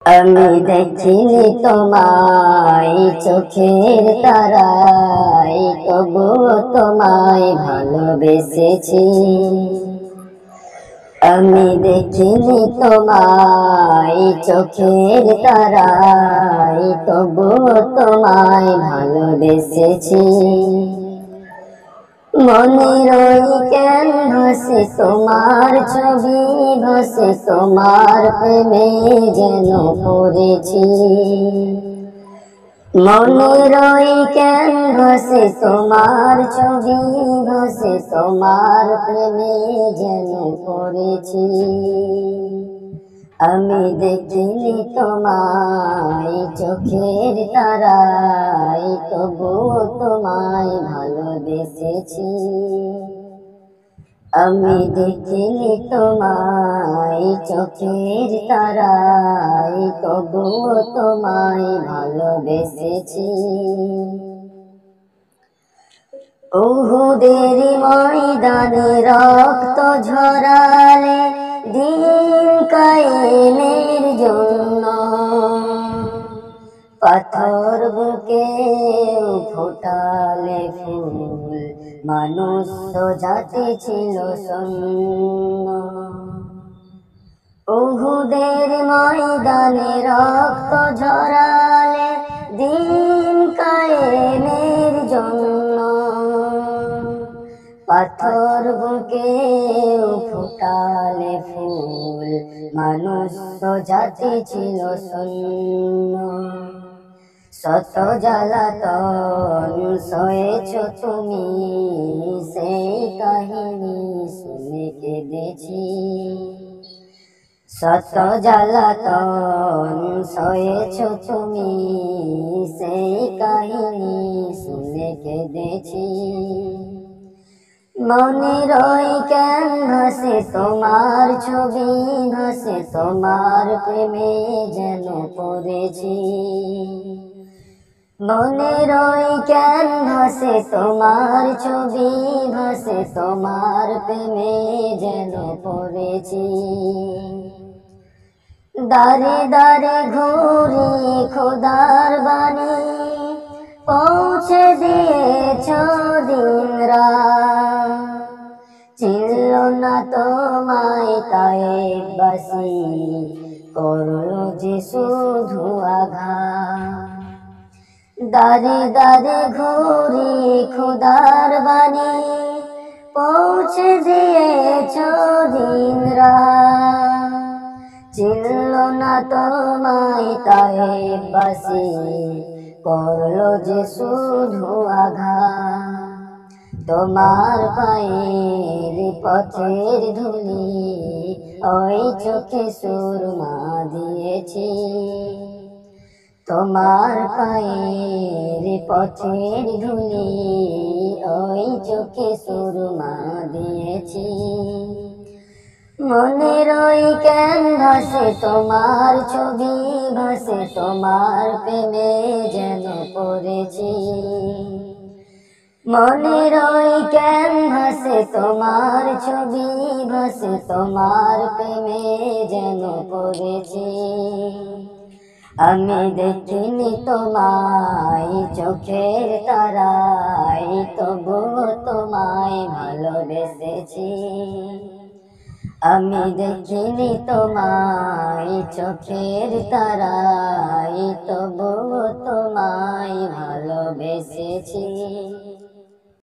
আমি দেখিনি তোমায় চোখের তারায়, তবুও তোমায় ভালোবেসেছি। আমি দেখিনি তোমায় চোখের তারায়, তবুও তোমায় ভালোবেসেছি। মনের ওই ক্যানভাসে তোমার ছবি ভাসে, তোমার প্রেমে যেন পড়েছি। মনের ওই ক্যানভাসে তোমার ছবি ভাসে, তোমার প্রেমে যেন পড়েছি। আমি দেখিনি তোমায় চোখের তারায়, তবুও তোমায় ভালোবেসেছি। আমি দেখিনি তোমায় চোখের তারায়, তবুও তোমায় ভালোবেসেছি। উহুদের ময়দানে রক্ত ঝরালে দিন কায়েমের জন্য, পাথর বুকে ফোটালে ফুল, মানুষ জাতি ছিল শূন্য। উহুদের ময়দানে রক্ত ঝরালে দিন কায়েমের জন্য, পাথর বুকে ফোটালে ফুল, মানুষ জাতি ছিল শূন্য। শত জ্বালাতন সয়েছ তুমি, সেই কাহিনী শুনে কেঁদেছি। শত জ্বালাতন সয়েছ তুমি, সেই কাহিনী শুনে কেঁদেছি। মনের ওই ক্যানভাসে তোমার ছবি ভাসে, তোমার প্রেমে যেন পড়েছি। মনের ওই ক্যানভাসে তোমার ছবি ভাসে, তোমার প্রেমে যেন পড়েছি। দারে দারে ঘুরি খোদার বাণী, পৌঁছে দিয়েছ দিন রাত। চিনল না তোমায় তায়েফবাসী, করলো যে শুধু আঘাত। দারে দারে ঘুরি খোদার বাণী, পৌঁছে দিয়েছ দিন রাত। চিনল না তোমায় তায়েফবাসী, করলো যে শুধু আঘাত। তোমার পায়ের পথের ধুলি ওই চোখে সুরমা দিয়েছি। তোমার পায়ের পথের ধুলি ওই চোখে সুরমা দিয়েছি। মনের ওই ক্যানভাসে তোমার ছবি ভাসে, তোমার প্রেমে যেন পড়েছি। মনের ওই ক্যানভাসে তোমার ছবি ভাসে, তোমার প্রেমে যেন পড়েছি। আমি দেখিনি তোমায় চোখের তারায়, তবুও তোমায় ভালোবেসেছি। আমি দেখিনি তোমায় চোখের তারায়, তবুও তোমায় ভালোবেসেছি।